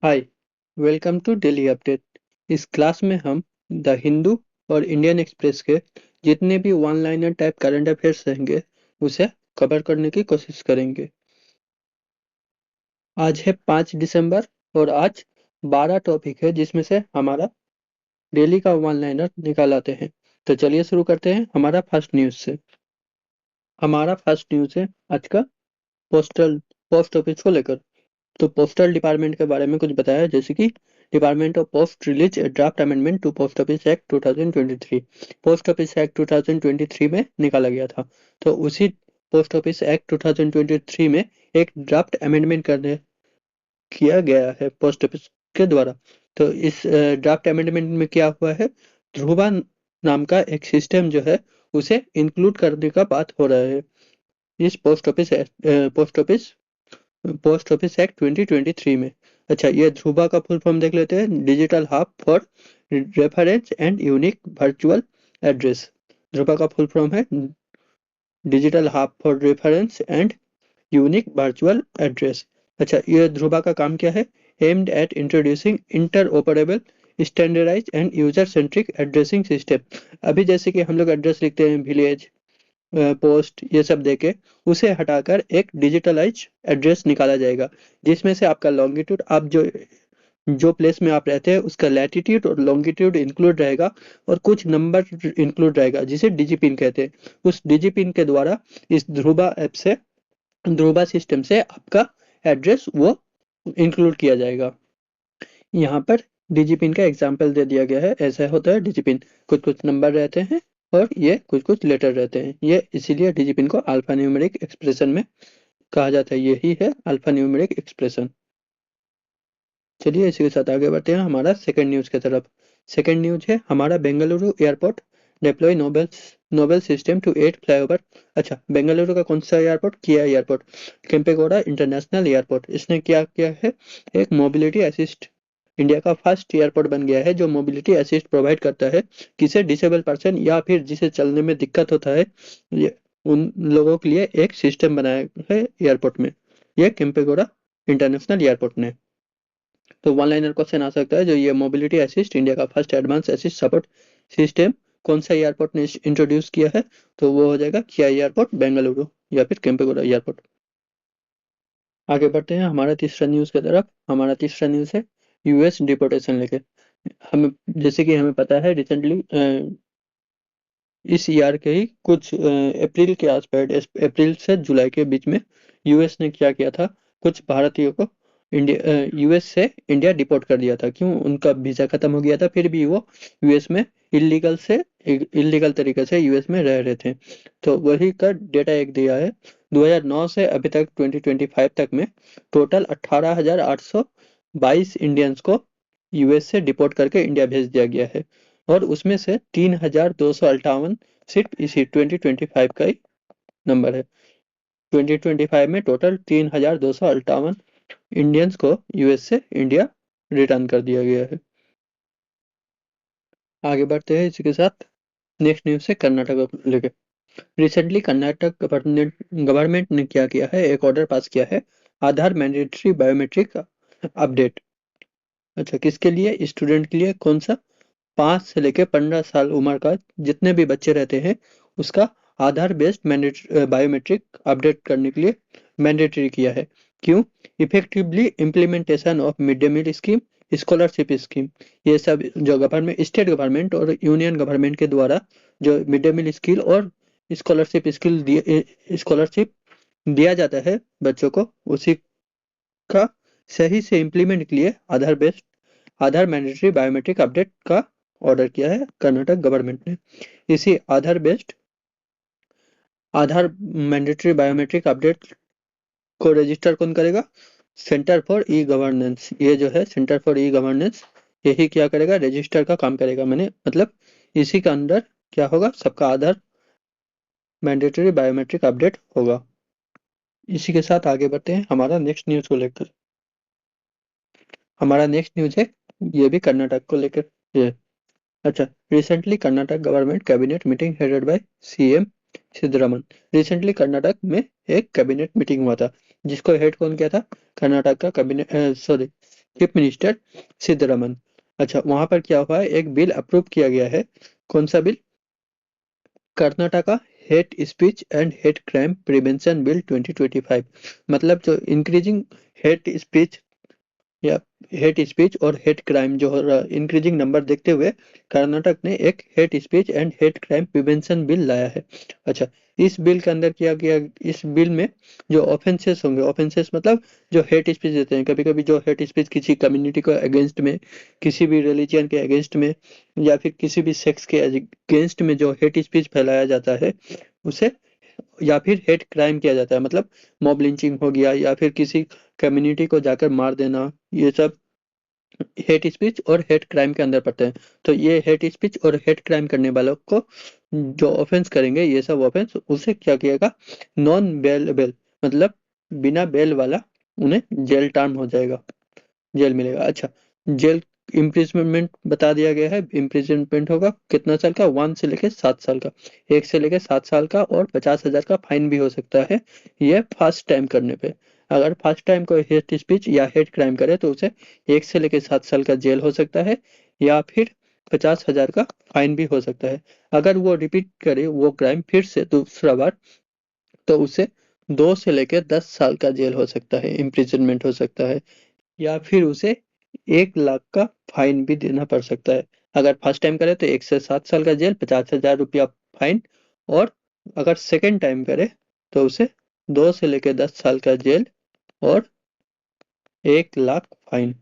Hi, welcome to daily update. इस class में हम द हिंदू और इंडियन एक्सप्रेस के जितने भी one liner type current affairs रहेंगे उसे कवर करने की कोशिश करेंगे। आज है 5 दिसंबर और आज 12 टॉपिक है जिसमें से हमारा डेली का वन लाइनर निकाल आते हैं। तो चलिए शुरू करते हैं हमारा फर्स्ट न्यूज से। हमारा फर्स्ट न्यूज है आज का पोस्टल पोस्ट ऑफिस को लेकर। तो पोस्टल डिपार्टमेंट के बारे में कुछ बताया, जैसे कि department of post release a draft amendment to post office act 2023। Post office act 2023 में निकाला गया था। तो उसी पोस्ट ऑफिस एक्ट 2023 में एक ड्राफ्ट अमेंडमेंट करने किया गया है पोस्ट ऑफिस के द्वारा। तो इस ड्राफ्ट अमेंडमेंट में क्या हुआ है, ध्रुवा नाम का एक सिस्टम जो है उसे इंक्लूड करने का बात हो रहा है इस पोस्ट ऑफिस एक्ट 2023 में। अच्छा, ये ध्रुवा का फुल फॉर्म देख लेते हैं। Digital hub for reference and unique virtual address. Dhruva का फुल फॉर्म है digital hub for reference and unique virtual address. अच्छा, ये ध्रुवा का काम क्या है, aimed at introducing interoperable standardise and user centric addressing system. अभी जैसे कि हम लोग एड्रेस लिखते हैं विलेज, पोस्ट, ये सब देके उसे हटाकर एक डिजिटलाइज एड्रेस निकाला जाएगा, जिसमें से आपका लॉन्गिट्यूड, आप जो जो प्लेस में आप रहते हैं उसका लैटिट्यूड और लॉन्गिट्यूड इंक्लूड रहेगा और कुछ नंबर इंक्लूड रहेगा जिसे डिजिपिन कहते हैं। उस डिजिपिन के द्वारा इस ध्रुवा ऐप से, ध्रुवा सिस्टम से आपका एड्रेस वो इंक्लूड किया जाएगा। यहाँ पर डिजिपिन का एग्जाम्पल दे दिया गया है। ऐसा होता है डिजिपिन, कुछ कुछ नंबर रहते हैं और ये कुछ कुछ लेटर रहते हैं। ये इसीलिए डिजिपिन को अल्फा न्यूमेरिक एक्सप्रेशन में कहा जाता है। यही है अल्फा न्यूमेरिक एक्सप्रेशन। चलिए इसी के साथ आगे बढ़ते हैं हमारा सेकंड न्यूज की तरफ। सेकंड न्यूज है हमारा Bengaluru airport deploy noble noble system to 8 flyover. अच्छा, बेंगलुरु का कौन सा एयरपोर्ट, किया एयरपोर्ट, केम्पेगौड़ा इंटरनेशनल एयरपोर्ट, इसने क्या किया है, एक मोबिलिटी असिस्ट, इंडिया का फर्स्ट एयरपोर्ट बन गया है जो मोबिलिटी असिस्ट प्रोवाइड करता है किसे, डिसेबल पर्सन या फिर जिसे चलने में दिक्कत होता है, ये उन लोगों के लिए एक सिस्टम बनाया है एयरपोर्ट में, ये केम्पेगौड़ा इंटरनेशनल एयरपोर्ट ने। तो वन लाइनर क्वेश्चन आ सकता है, जो ये मोबिलिटी असिस्ट इंडिया का first advance assist support system कौन सा एयरपोर्ट ने इंट्रोड्यूस किया है, तो वो हो जाएगा किया एयरपोर्ट बेंगलुरु या फिर केम्पेगौड़ा एयरपोर्ट। आगे बढ़ते हैं हमारा तीसरा न्यूज की तरफ। हमारा तीसरा न्यूज है यूएस डिपोर्टेशन लेके। हमें, जैसे कि हमें पता है, रिसेंटली इस ईयर के ही कुछ अप्रैल के आसपास, अप्रैल से जुलाई के बीच में यूएस ने क्या किया था, कुछ भारतीयों को इंडिया, यूएस से इंडिया डिपोर्ट कर दिया था। क्यों, उनका वीजा खत्म हो गया था, फिर भी वो यूएस में इलीगल तरीके से यूएस में रह रहे थे। तो वही का डेटा एक दिया है, 2009 से अभी तक 2025 तक में टोटल 18,822 इंडियंस को यूएस से डिपोर्ट करके इंडिया भेज दिया गया है। और उसमें से 3,258 सिर्फ इसी 2025 का ही नंबर है। 2025 में टोटल 3,258 इंडियंस को यूएस से इंडिया रिटर्न कर दिया गया है। आगे बढ़ते हैं इसी के साथ नेक्स्ट न्यूज से कर्नाटक को लेकर। रिसेंटली कर्नाटक गवर्नमेंट ने क्या किया है, एक ऑर्डर पास किया है, आधार मैंडेटरी बायोमेट्रिक अपडेट। अच्छा, किसके लिए, स्टूडेंट के लिए। कौन सा, 5 से लेकर 15 साल उम्र का जितने भी बच्चे रहते हैं उसका आधार बेस्ड बायोमेट्रिक अपडेट करने के लिए मैंडेटरी किया है। क्यों, effectively implementation of mid day meal scheme, scholarship scheme, ये सब जो गवर्नमेंट, स्टेट गवर्नमेंट और यूनियन गवर्नमेंट के द्वारा जो मिड डे मील स्किल और स्कॉलरशिप दिया जाता है बच्चों को, उसी का सही से इम्प्लीमेंट के लिए आधार मैंडेटरी बायोमेट्रिक अपडेट का ऑर्डर किया है कर्नाटक गवर्नमेंट ने। इसी आधार मैंडेटरी बायोमेट्रिक अपडेट को रजिस्टर कौन करेगा, सेंटर फॉर ई गवर्नेंस। ये जो है सेंटर फॉर ई गवर्नेंस, यही क्या करेगा, रजिस्टर का काम करेगा। मैंने मतलब इसी के अंदर क्या होगा, सबका आधार मैंडेटरी बायोमेट्रिक अपडेट होगा। इसी के साथ आगे बढ़ते हैं हमारा नेक्स्ट न्यूज को लेकर। हमारा नेक्स्ट न्यूज है, ये भी कर्नाटक को लेकर ये। अच्छा, recently Karnataka government cabinet meeting headed by CM Siddaraman. Recently Karnataka में एक कैबिनेट मीटिंग हुआ था, जिसको हेड कौन किया था, कर्नाटक का कैबिनेट, सॉरी, चीफ मिनिस्टर सिद्धरमन। अच्छा, वहां पर क्या हुआ है, एक बिल अप्रूव किया गया है। कौन सा bill? Karnataka hate speech and hate crime prevention bill 2025। मतलब जो इंक्रीजिंग हेट स्पीच या हेट स्पीच और हेट क्राइम जो इंक्रीजिंग नंबर देखते हुए कर्नाटक ने एक hate speech and hate crime prevention bill लाया है। अच्छा, इस बिल के अंदर किया गया, इस बिल में जो ऑफेंसेस होंगे, ऑफेंसेस मतलब जो हेट स्पीच देते हैं, कभी कभी जो हेट स्पीच किसी कम्युनिटी को अगेंस्ट में, किसी भी रिलीजन के अगेंस्ट में या फिर किसी भी सेक्स के अगेंस्ट में जो हेट स्पीच फैलाया जाता है उसे, या फिर हेट क्राइम किया जाता है, मतलब मॉब लिंचिंग हो गया या फिर किसी कम्युनिटी को जाकर मार देना, ये सब हेट स्पीच और हेट क्राइम के अंदर पड़ते हैं। तो ये हेट स्पीच और हेट क्राइम करने वालों को जो ऑफेंस करेंगे, ये सब ऑफेंस, उसे क्या किएगा, नॉन बेलेबल, मतलब बिना बेल वाला, उन्हें जेल टर्म हो जाएगा, जेल मिलेगा। अच्छा, जेल इम्प्रिजनमेंट बता दिया गया है, इम्प्रिजनमेंट होगा कितना साल का, 1 से लेके 7 साल का, 1 से लेके 7 साल का, और 50,000 का फाइन भी हो सकता है, ये फर्स्ट टाइम करने पे। अगर फर्स्ट टाइम कोई हेट स्पीच या हेट क्राइम करे तो उसे 1 से लेके 7 साल का जेल हो सकता है, या फिर 50,000 का फाइन भी हो सकता है। अगर वो रिपीट करे वो क्राइम फिर से दूसरा बार, तो उसे 2 से लेके 10 साल का जेल हो सकता है, इम्प्रिजनमेंट हो सकता है, या फिर उसे 1 लाख का फाइन भी देना पड़ सकता है। अगर फर्स्ट टाइम करे तो 1 से 7 साल का जेल, 50,000 रुपया फाइन, और अगर सेकेंड टाइम करे तो उसे 2 से लेके 10 साल का जेल और 1 लाख फाइन।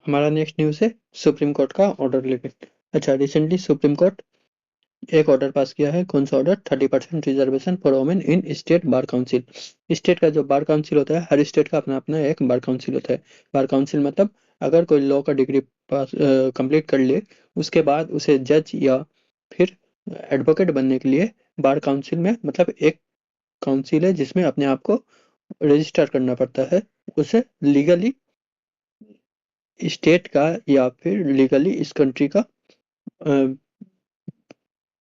हमारा नेक्स्ट न्यूज है सुप्रीम कोर्ट का ऑर्डर लेके। अच्छा, रिसेंटली सुप्रीम कोर्ट एक ऑर्डर पास किया है। कौन सा order? 30% reservation for women in state bar council. State का जो बार काउंसिल होता है, हर स्टेट का अपना अपना एक बार काउंसिल होता है। बार काउंसिल मतलब अगर कोई लॉ का डिग्री पास कंप्लीट कर ले, उसके बाद उसे जज या फिर एडवोकेट बनने के लिए बार काउंसिल में, मतलब एक काउंसिल है जिसमें अपने आप को रजिस्टर करना पड़ता है, उसे लीगली स्टेट का या फिर लीगली इस कंट्री का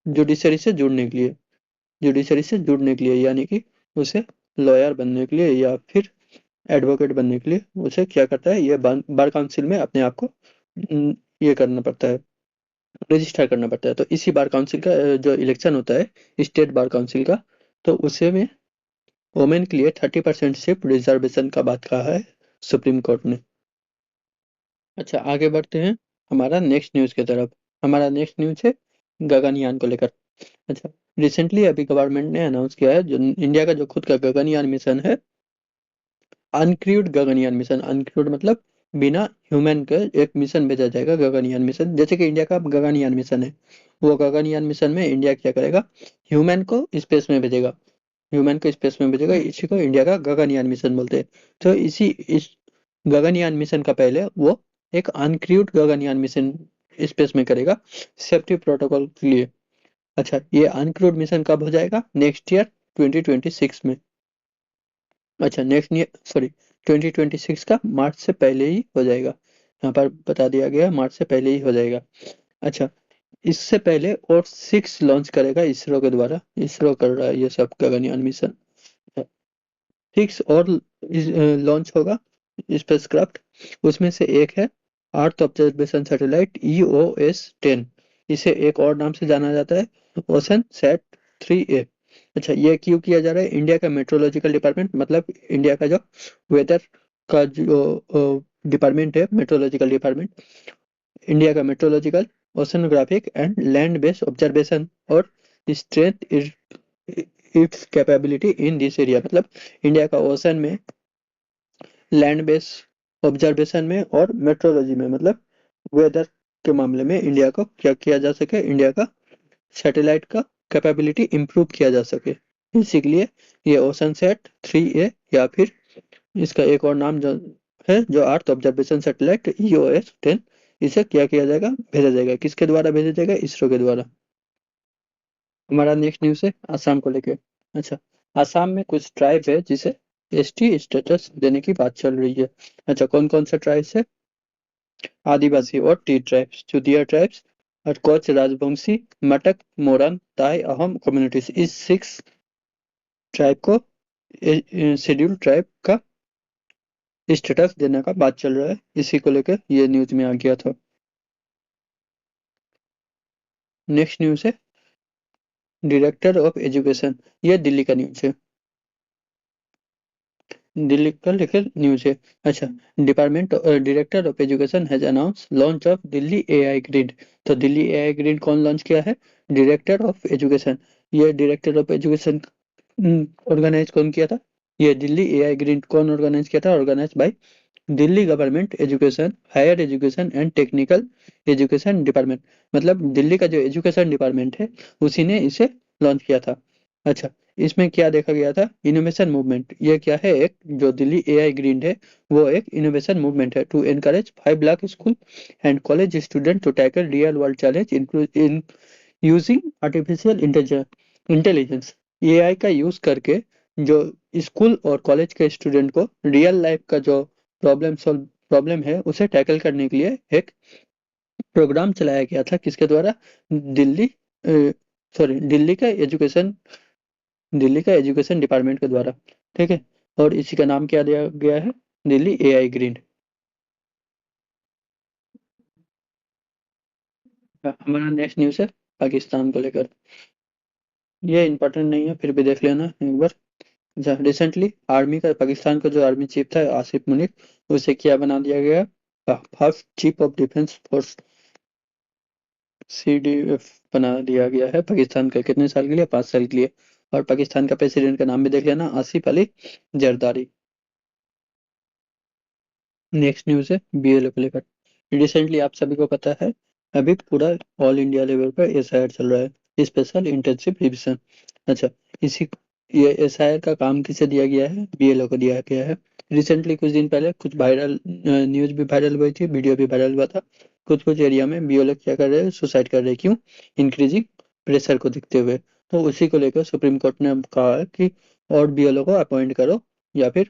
जुडिशरी से जुड़ने के लिए, जुडिशरी से जुड़ने के लिए, यानी कि उसे लॉयर बनने के लिए या फिर एडवोकेट बनने के लिए उसे क्या करता है, ये बार काउंसिल में अपने आप को ये करना पड़ता है, रजिस्टर करना पड़ता है। तो इसी बार काउंसिल का जो इलेक्शन होता है स्टेट बार काउंसिल का, तो उसे में वोमेन के लिए 30% सिर्फ रिजर्वेशन का बात कहा है सुप्रीम कोर्ट ने। अच्छा, आगे बढ़ते हैं हमारा नेक्स्ट न्यूज की तरफ। हमारा नेक्स्ट न्यूज है गगनयान को लेकर। अच्छा, रिसेंटली अभी गवर्नमेंट ने अनाउंस किया है, जो इंडिया का जो खुद का गगनयान मिशन है, अनक्रूड गगनयान मिशन। अनक्रूड मतलब बिना ह्यूमन के एक मिशन भेजा जाएगा, गगनयान मिशन, जैसे कि इंडिया का गगनयान मिशन है। वो गगनयान मिशन में इंडिया क्या करेगा, ह्यूमन को स्पेस में भेजेगा, ह्यूमन को स्पेस में भेजेगा, इसी को इंडिया का गगनयान मिशन बोलते हैं। तो इस गगनयान मिशन का पहले वो एक अनक्रूड गगनयान मिशन स्पेस में करेगा, सेफ्टी प्रोटोकॉल के लिए। अच्छा, ये अनक्रूड मिशन कब हो जाएगा? नेक्स्ट ईयर 2026 में। अच्छा, नेक्स्ट ईयर, सॉरी, 2026 का मार्च से पहले ही हो जाएगा, यहाँ पर बता दिया गया है, मार्च से पहले ही हो जाएगा। अच्छा, इससे पहले और 6 लॉन्च करेगा इसरो के द्वारा, इसरो कर रहा है ये सब गगनयान मिशन। 6 और लॉन्च होगा स्पेसक्राफ्ट, उसमें से एक है अर्थ ऑब्जर्वेशन सैटेलाइट EOS-10। इसे एक और नाम से जाना जाता है, ओशन सैट 3A। अच्छा, ये क्यों किया जा रहा है? इंडिया का मेट्रोलॉजिकल डिपार्टमेंट, मतलब इंडिया का जो वेदर का जो डिपार्टमेंट है, मेट्रोलॉजिकल डिपार्टमेंट, इंडिया का metrological, oceanographic and land based observation और strength its capability in this area, मतलब इंडिया का ओशन में, लैंड बेस्ड ऑब्जर्वेशन में और मेट्रोलॉजी में, मतलब वेदर के मामले में इंडिया को क्या किया जा सके, इंडिया का सैटेलाइट का कैपेबिलिटी इंप्रूव किया जा सके। इसी के लिए ये ओशन सेट 3A, या फिर इसका एक और नाम जो है, जो अर्थ ऑब्जर्वेशन सैटेलाइट EOS-10, इसे क्या किया जाएगा, भेजा जाएगा। किसके द्वारा भेजा जाएगा? इसरो के द्वारा। हमारा नेक्स्ट न्यूज है आसाम को लेके। अच्छा, आसाम में कुछ ट्राइब है जिसे ST स्टेटस देने की बात चल रही है। अच्छा, कौन कौन सा ट्राइब्स है? आदिवासी और टी ट्राइब्स, चुतिया ट्राइब्स और कोच राजवंशी, मटक, मोरन, ताई, अहम कम्युनिटीज, इस 6 ट्राइब को शेड्यूल ट्राइब का स्टेटस देने का बात चल रहा है, इसी को लेकर ये न्यूज में आ गया था। नेक्स्ट न्यूज है डायरेक्टर ऑफ एजुकेशन, ये दिल्ली का न्यूज है, दिल्ली का लेकर न्यूज है। अच्छा, department director of education has announce launch of Delhi AI grid. तो दिल्ली एआई ग्रिड कौन लॉन्च किया है? Director of education. ये डायरेक्टर ऑफ एजुकेशन ऑर्गेनाइज कौन किया था? ये दिल्ली एआई ग्रिड कौन ऑर्गेनाइज किया था? Organize by Delhi government education, higher education and technical education department. मतलब दिल्ली का जो एजुकेशन डिपार्टमेंट है उसी ने इसे लॉन्च किया था। अच्छा, इसमें क्या देखा गया था? Innovation movement. ये क्या है? एक जो दिल्ली एआई ग्रीन है वो एक इनोवेशन मूवमेंट है to encourage 5 lakh school and college student to tackle real world challenge in using artificial intelligence. AI का यूज करके जो स्कूल और कॉलेज के स्टूडेंट को रियल लाइफ का जो प्रॉब्लम है उसे टैकल करने के लिए एक प्रोग्राम चलाया गया था। किसके द्वारा? दिल्ली सॉरी दिल्ली का एजुकेशन डिपार्टमेंट के द्वारा। ठीक है, और इसी का नाम क्या दिया गया है? Delhi AI green. हमारा नेक्स्ट न्यूज़ है पाकिस्तान को लेकर। ये इंपॉर्टेंट नहीं है, फिर भी देख लेना एक बार। रिसेंटली आर्मी का, पाकिस्तान का जो आर्मी चीफ था आसिफ मुनीर, उसे क्या बना दिया गया? First chief of defence force, CDF बना दिया गया है पाकिस्तान का। कितने साल के लिए? 5 साल के लिए। और पाकिस्तान का प्रेसिडेंट का नाम भी देख लेना, आसिफ अली जरदारी। नेक्स्ट न्यूज है बीएलओ को लेकर। रिसेंटली आप सभी को पता है अभी पूरा ऑल इंडिया लेवल पर एसआईआर चल रहा है, स्पेशल इंटेंसिव रिवीजन। अच्छा, इसी ये एसआईआर का काम किसे दिया गया है? बीएलओ को दिया गया है। रिसेंटली कुछ दिन पहले कुछ वायरल न्यूज भी वायरल हुई थी, वीडियो भी वायरल हुआ था। कुछ कुछ एरिया में बीएलओ क्या कर रहे हैं? सुसाइड कर रहे हैं। क्यों? इंक्रीजिंग प्रेशर को देखते हुए। तो उसी को लेकर सुप्रीम कोर्ट ने कहा है कि और बीएलओ को अपॉइंट करो, या फिर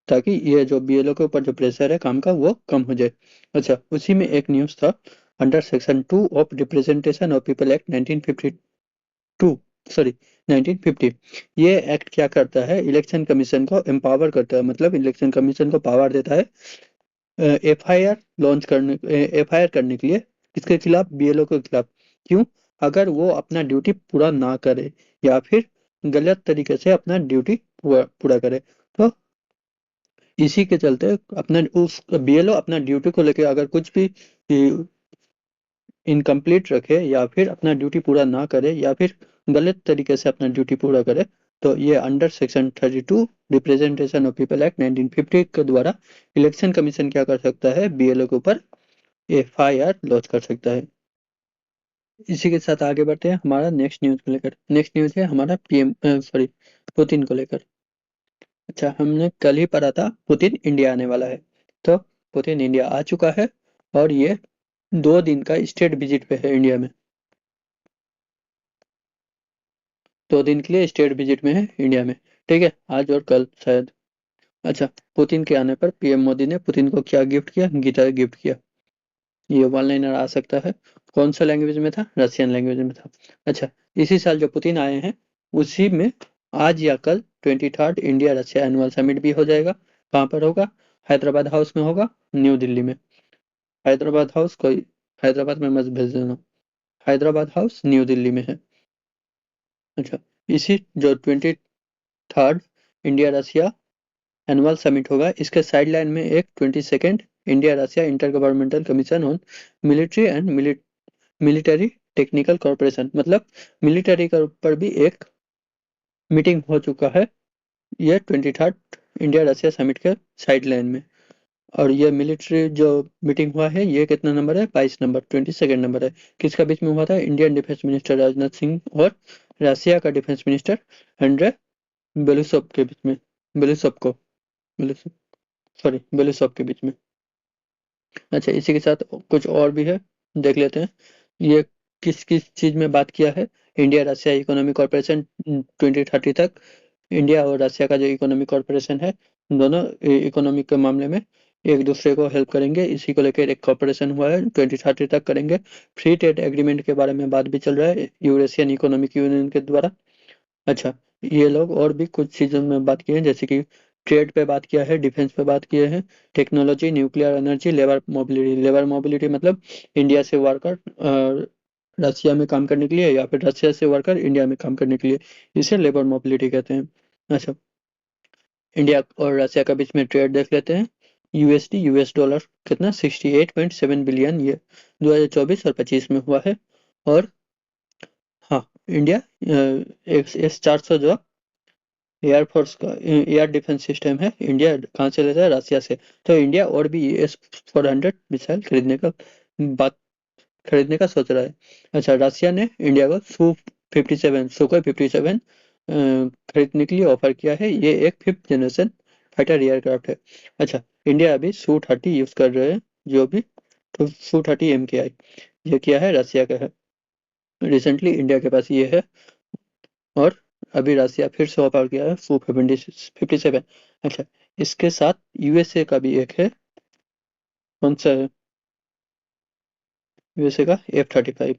ताकि ये जो बीएलओ के ऊपर जो प्रेशर है काम का वो कम हो जाए। अच्छा, उसी में एक न्यूज था, under section 2 of representation of people act 1952, sorry 1950, ये एक्ट क्या करता है? इलेक्शन कमीशन को एम्पावर करता है, मतलब इलेक्शन कमीशन को पावर देता है एफआईआर लॉन्च करने, एफआईआर करने के लिए। किसके खिलाफ? बीएलओ के खिलाफ। क्यों? अगर वो अपना ड्यूटी पूरा ना करे या फिर गलत तरीके से अपना ड्यूटी पूरा करे, तो इसी के चलते अपना उस बीएलओ अपना ड्यूटी को लेके अगर कुछ भी इनकम्प्लीट रखे या फिर अपना ड्यूटी पूरा ना करे या फिर गलत तरीके से अपना ड्यूटी पूरा करे, तो ये under section 32 representation of people act 1950 के द्वारा इलेक्शन कमीशन क्या कर सकता है? बीएलओ के ऊपर एफआईआर लॉन्च कर सकता है। इसी के साथ आगे बढ़ते हैं हमारा नेक्स्ट न्यूज को लेकर। नेक्स्ट न्यूज है हमारा पीएम सॉरी पुतिन को लेकर। अच्छा, हमने कल ही पढ़ा था पुतिन इंडिया आने वाला है। तो पुतिन इंडिया आ चुका है और ये 2 दिन का स्टेट विजिट पे है इंडिया में। 2 दिन के लिए स्टेट विजिट में है इंडिया में। ठीक है, आज और कल शायद। अच्छा, पुतिन के आने पर पीएम मोदी ने पुतिन को क्या गिफ्ट किया? गिटार गिफ्ट किया। ये वन लाइनर आ सकता है। कौन सा लैंग्वेज में था? रशियन लैंग्वेज में था। अच्छा, इसी साल जो पुतिन आए हैं उसी में आज या कल 23 इंडिया रशिया एनुअल समिट भी हो जाएगा। कहाँ पर होगा? हैदराबाद हाउस में होगा, न्यू दिल्ली में। हैदराबाद हाउस कोई, हैदराबाद में मत भेज देना, हैदराबाद हाउस न्यू दिल्ली में है। अच्छा, इसी जो 23 इंडिया रशिया एनुअल समिट होगा, इसके साइड लाइन में एक 22 India Russia inter governmental commission on military and military technical corporation, मतलब मिलिट्री के ऊपर भी एक मीटिंग हो चुका है। ये 23 इंडिया रशिया समिट के साइड लाइन में। और ये मिलिट्री जो मीटिंग हुआ है ये कितना नंबर है? 22 नंबर, 22 नंबर है। किसका बीच में हुआ था? Indian defence minister Rajnath Singh और रशिया का डिफेंस मिनिस्टर एंड्रे बेलुसोव के बीच में, बेलुसोव को बेलुसोव सॉरी बेलुसोव के बीच में। अच्छा, इसी के साथ कुछ और भी है, देख लेते हैं। ये किस किस चीज में बात किया है? इंडिया रशिया इकोनॉमिक कॉर्पोरेशन 2030 तक इंडिया और रशिया का जो इकोनॉमिक कॉर्पोरेशन है, दोनों इकोनॉमिक के मामले में एक दूसरे को हेल्प करेंगे। इसी को लेकर एक कॉर्पोरेशन हुआ है, 2030 तक करेंगे। फ्री ट्रेड एग्रीमेंट के बारे में बात भी चल रहा है यूरेशियन इकोनॉमिक यूनियन के द्वारा। अच्छा, ये लोग और भी कुछ चीज़ों में बात किए हैं, जैसे कि ट्रेड पे बात किया है, डिफेंस पे बात किए हैं, technology, nuclear energy, labour mobility मतलब इंडिया से वर्कर रशिया में काम करने के लिए या फिर रशिया से वर्कर इंडिया में काम करने के लिए, इसे लेबर मोबिलिटी कहते हैं। अच्छा, इंडिया और रशिया का बीच में ट्रेड देख लेते हैं। यूएसडी यूएस डॉलर कितना 68.7 बिलियन ये 2024 और 25 में हुआ है। और हाँ, इंडिया S-400 जो एयरफोर्स का एयर डिफेंस सिस्टम है, इंडिया कहाँ से लेता है? रशिया से। तो इंडिया और भी S-400 मिसाइल बात खरीदने का सोच रहा है। अच्छा, रशिया ने इंडिया को सुखोई 57 खरीदने के लिए ऑफर किया है। ये एक 5th जनरेशन फाइटर एयरक्राफ्ट है। अच्छा, इंडिया अभी Su-30 यूज कर रहे हैं, जो भी तो Su-30 MKI ये क्या है? रशिया का है। रिसेंटली इंडिया के पास ये है, और अभी रसिया फिर से ऑफर किया है Su-57। अच्छा, इसके साथ यूएसए का भी एक है। कौन सा है? यूएसए का F-35,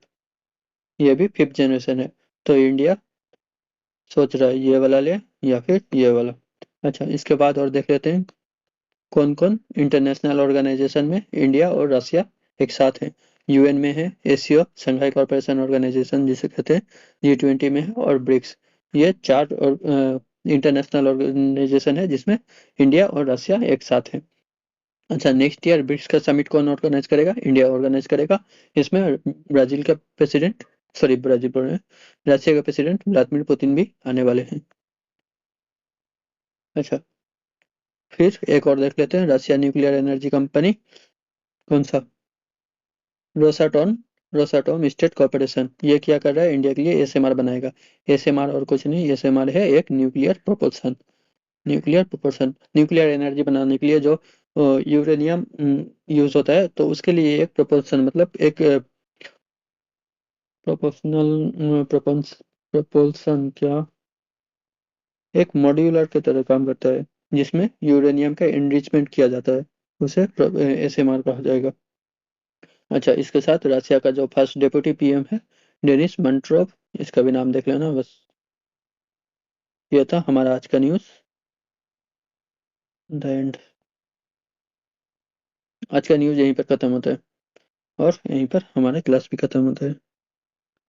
ये भी 5th जनरेशन है। तो इंडिया सोच रहा है ये वाला ले या फिर ये वाला। अच्छा, इसके बाद और देख लेते हैं कौन कौन इंटरनेशनल ऑर्गेनाइजेशन में इंडिया और रशिया एक साथ हैं। यूएन में है, एसीओ शंघाई कॉरपोरेशन ऑर्गेनाइजेशन जिसे कहते हैं, G20 में है, और ब्रिक्स। ये चार इंटरनेशनल ऑर्गेनाइजेशन है जिसमें इंडिया और रशिया एक साथ है। अच्छा, नेक्स्ट ईयर ब्रिक्स का समिट कौन ऑर्गेनाइज करेगा? इंडिया ऑर्गेनाइज करेगा। इसमें ब्राजील का प्रेसिडेंट, सॉरी ब्राजील बोल रहे हैं, रशिया का प्रेसिडेंट व्लादिमीर पुतिन भी आने वाले हैं। अच्छा, फिर एक और देख लेते हैं, रशिया न्यूक्लियर एनर्जी कंपनी। कौन सा? रोसाटॉम। रोसाटॉम स्टेट कॉर्पोरेशन, ये क्या कर रहा है? इंडिया के लिए एसएमआर बनाएगा। एसएमआर और कुछ नहीं, एसएमआर है एक न्यूक्लियर एनर्जी बनाने के लिए जो यूरेनियम यूज होता है, तो उसके लिए एक प्रोपोल्सन मतलब एक प्रोपोर्शनल प्रोपोल्सन क्या, एक मॉड्यूलर की तरह काम करता है, जिसमें यूरेनियम का एनरिचमेंट किया जाता है, उसे एसएमआर कहा जाएगा। अच्छा, इसके साथ रशिया का जो फर्स्ट डेप्यूटी पीएम है, डेनिस मंट्रोव, इसका भी नाम देख लेना बस। ये था हमारा आज का न्यूज़ द एंड। आज का न्यूज़ यहीं पर खत्म होता है, और यहीं पर हमारा क्लास भी खत्म होता है।